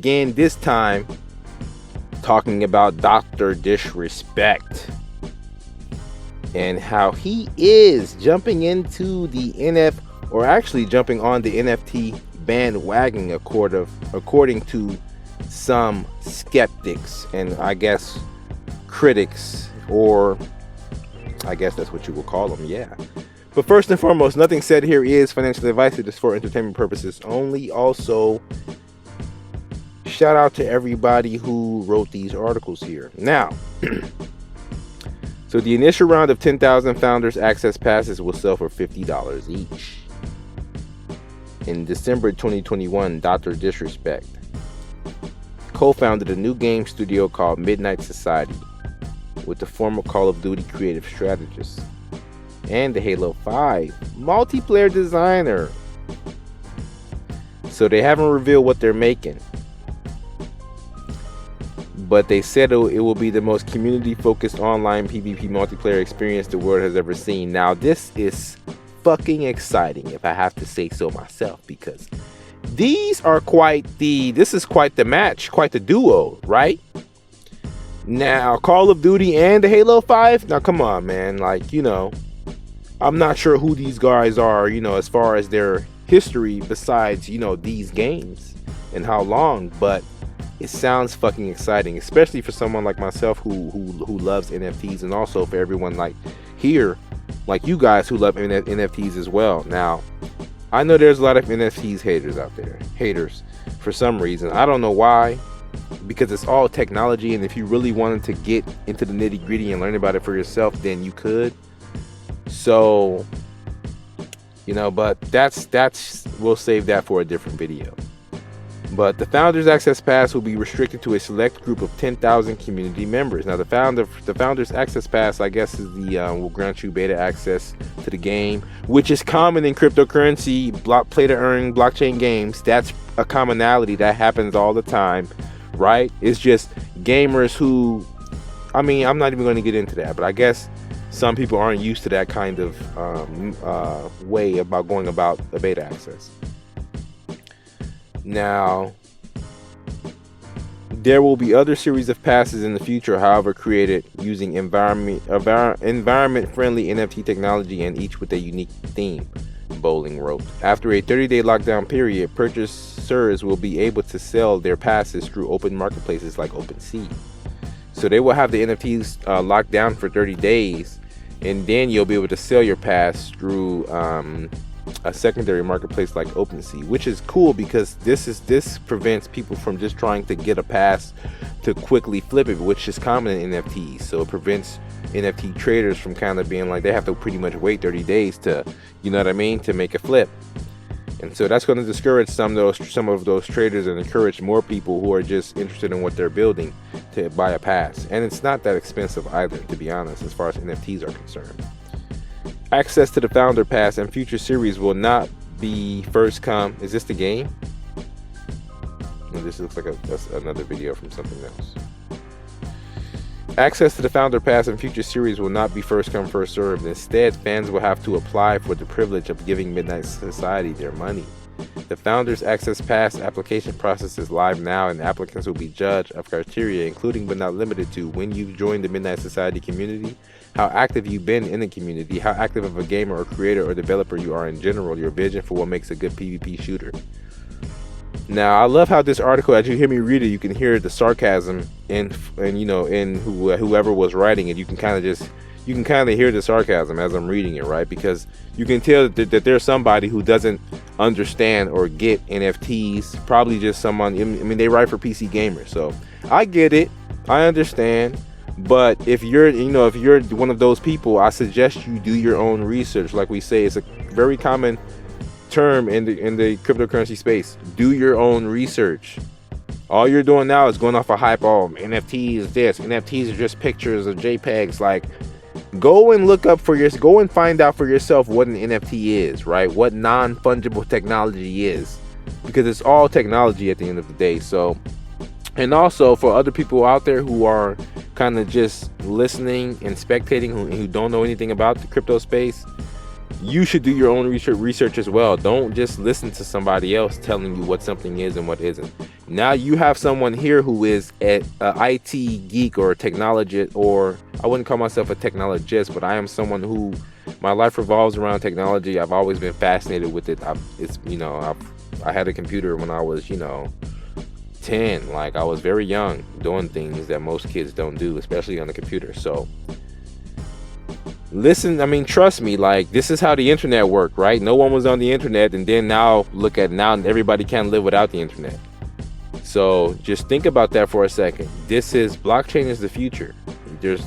again, this time talking about Dr. Disrespect and how he is jumping into the jumping on the NFT bandwagon according to some skeptics and I guess critics, or I guess that's what you will call them, yeah. But first and foremost, nothing said here is financial advice. It is for entertainment purposes only. Also, shout out to everybody who wrote these articles here. Now, so the initial round of 10,000 founders access passes will sell for $50 each. In December 2021, Dr. Disrespect co-founded a new game studio called Midnight Society with the former Call of Duty creative strategist and the Halo 5 multiplayer designer. So they haven't revealed what they're making, but they said it will be the most community-focused online PvP multiplayer experience the world has ever seen. Now, this is fucking exciting, if I have to say so myself, because this is quite the match, quite the duo, right? Now, Call of Duty and the Halo 5, now come on, man, like, you know, I'm not sure who these guys are, you know, as far as their history besides, you know, these games and how long, but it sounds fucking exciting, especially for someone like myself who loves NFTs, and also for everyone like here, like you guys who love NFTs as well. Now, I know there's a lot of NFTs haters out there, for some reason. I don't know why, because it's all technology, and if you really wanted to get into the nitty gritty and learn about it for yourself, then you could. So, you know, but that's we'll save that for a different video. But the Founders Access Pass will be restricted to a select group of 10,000 community members. Now, the Founders Access Pass, I guess, is will grant you beta access to the game, which is common in cryptocurrency, play-to-earn blockchain games. That's a commonality that happens all the time, right? It's just gamers who, I mean, I'm not even going to get into that, but I guess some people aren't used to that kind of way about going about the beta access. Now, there will be other series of passes in the future, however, created using environment-friendly NFT technology, and each with a unique theme, Bowling wrote. After a 30-day lockdown period, purchasers will be able to sell their passes through open marketplaces like OpenSea. So they will have the NFTs locked down for 30 days, and then you'll be able to sell your pass through a secondary marketplace like OpenSea, which is cool because this prevents people from just trying to get a pass to quickly flip it, which is common in NFTs. So it prevents NFT traders from kind of being like, they have to pretty much wait 30 days to, you know what I mean, to make a flip. And so that's going to discourage some of those traders and encourage more people who are just interested in what they're building to buy a pass. And it's not that expensive either, to be honest, as far as NFTs are concerned. Access to the Founder Pass and future series will not be first come. Is this the game? This looks like that's another video from something else. Access to the Founder Pass and future series will not be first come, first served. Instead, fans will have to apply for the privilege of giving Midnight Society their money. The Founders Access Pass application process is live now, and applicants will be judged of criteria including but not limited to when you've joined the Midnight Society community, how active you've been in the community, how active of a gamer or creator or developer you are in general, your vision for what makes a good PvP shooter. Now, I love how this article, as you hear me read it, you can hear the sarcasm in whoever was writing it. You can kind of hear the sarcasm as I'm reading it, right? Because you can tell that there's somebody who doesn't understand or get NFTs. Probably just someone. I mean, they write for PC gamers, so I get it. I understand. But if you're one of those people, I suggest you do your own research. Like we say, it's a very common term in the cryptocurrency space. Do your own research. All you're doing now is going off a hype. Oh, NFTs is this. NFTs are just pictures of JPEGs. Like, go and find out for yourself what an NFT is, right? What non-fungible technology is, because it's all technology at the end of the day. So, and also for other people out there who are kind of just listening and spectating, who don't know anything about the crypto space, you should do your own research as well. Don't just listen to somebody else telling you what something is and what isn't. Now you have someone here who is an IT geek or a technologist, or I wouldn't call myself a technologist, but I am someone who, my life revolves around technology. I've always been fascinated with it. I had a computer when I was 10. Like, I was very young, doing things that most kids don't do, especially on the computer. So listen, I mean, trust me, like, this is how the internet worked, right? No one was on the internet, and then now look at now everybody can't live without the internet. So just think about that for a second. Blockchain is the future. There's,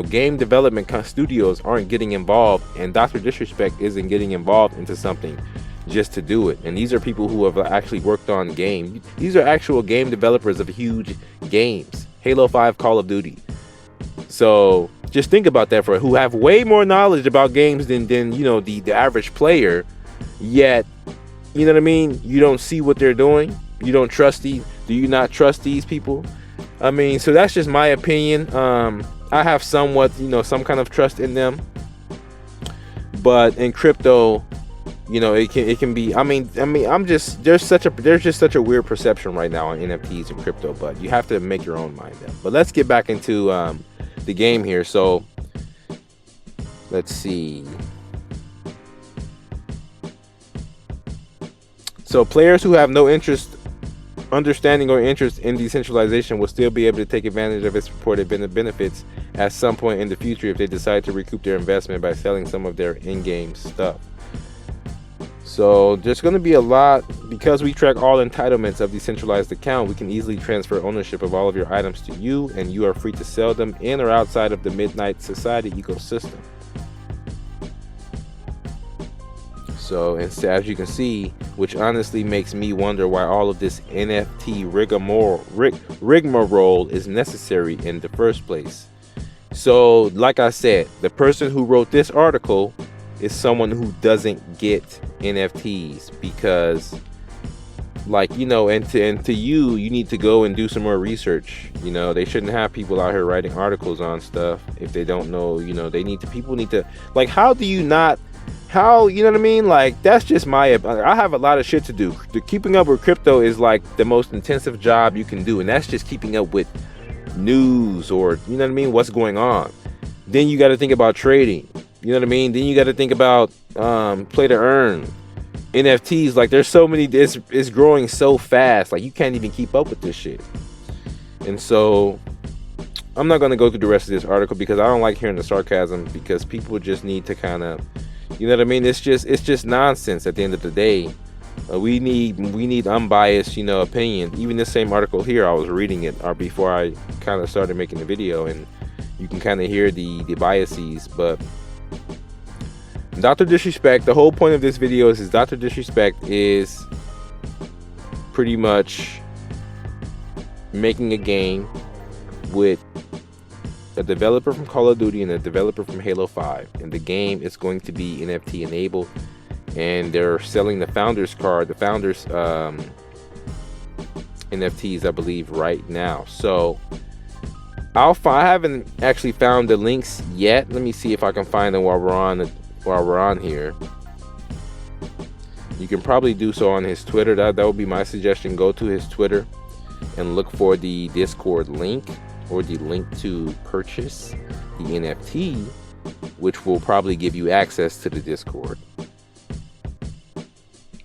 game development studios aren't getting involved, and Dr. Disrespect isn't getting involved into something just to do it. And these are people who have actually worked on games. These are actual game developers of huge games. Halo 5, Call of Duty. So just think about that who have way more knowledge about games than the average player, yet, you know what I mean? You don't see what they're doing. You don't trust these. Do you not trust these people? I mean, so that's just my opinion. I have somewhat, some kind of trust in them, but in crypto, it can be. I mean, there's just such a weird perception right now on NFTs and crypto, but you have to make your own mind up. But let's get back into the game here. So let's see. So players who have no understanding or interest in decentralization will still be able to take advantage of its purported benefits at some point in the future if they decide to recoup their investment by selling some of their in-game stuff. So there's going to be a lot, because we track all entitlements of decentralized account. We can easily transfer ownership of all of your items to you, and you are free to sell them in or outside of the Midnight Society ecosystem. So, and as you can see, which honestly makes me wonder why all of this NFT rigmarole is necessary in the first place. So, like I said, the person who wrote this article is someone who doesn't get NFTs, because, and to you need to go and do some more research. They shouldn't have people out here writing articles on stuff if they don't know. People need to, like, how do you not? How, you know what I mean? Like, that's just I have a lot of shit to do. Keeping up with crypto is like the most intensive job you can do, and that's just keeping up with news, or, you know what I mean, what's going on. Then you got to think about trading, you know what I mean? Then you got to think about play to earn, NFTs. Like, there's so many, it's growing so fast, like, you can't even keep up with this shit. And so I'm not going to go through the rest of this article because I don't like hearing the sarcasm, because people just need to kind of, you know what I mean? It's just nonsense at the end of the day. We need unbiased, opinion. Even this same article here, I was reading it before I kind of started making the video, and you can kind of hear the biases. But Dr. Disrespect, the whole point of this video is Dr. Disrespect is pretty much making a game with a developer from Call of Duty and a developer from Halo 5, and the game is going to be NFT enabled, and they're selling the founders card, the founders NFTs, I believe, right now. So I haven't actually found the links yet. Let me see if I can find them while we're on here. You can probably do so on his Twitter. That would be my suggestion. Go to his Twitter and look for the Discord link, or the link to purchase the NFT, which will probably give you access to the Discord.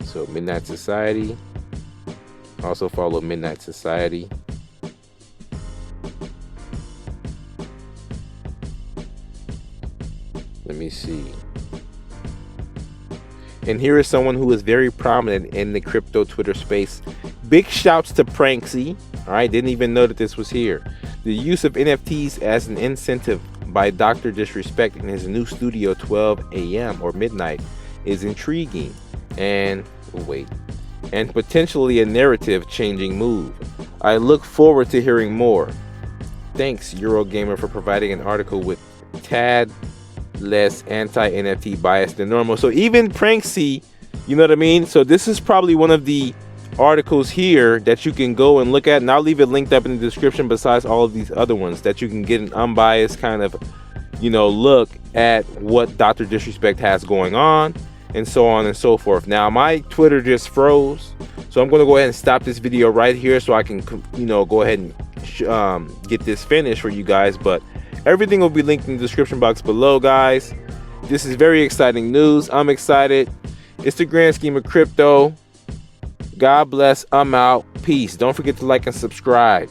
So Midnight Society, also follow Midnight Society. Let me see. And here is someone who is very prominent in the crypto Twitter space. Big shouts to Pranksy. All right, didn't even know that this was here. The use of NFTs as an incentive by Dr. Disrespect in his new studio 12 a.m. or midnight is intriguing and potentially a narrative changing move. I look forward to hearing more. Thanks, Eurogamer, for providing an article with tad less anti-NFT bias than normal. So even Pranksy, you know what I mean? So this is probably one of the articles here that you can go and look at, and I'll leave it linked up in the description, besides all of these other ones that you can get an unbiased kind of look at what Dr. Disrespect has going on, and so on and so forth. Now my Twitter just froze, so I'm going to go ahead and stop this video right here so I can, go ahead and get this finished for you guys. But everything will be linked in the description box below, guys. This is very exciting news. I'm excited. It's the grand scheme of crypto. God bless. I'm out. Peace. Don't forget to like and subscribe.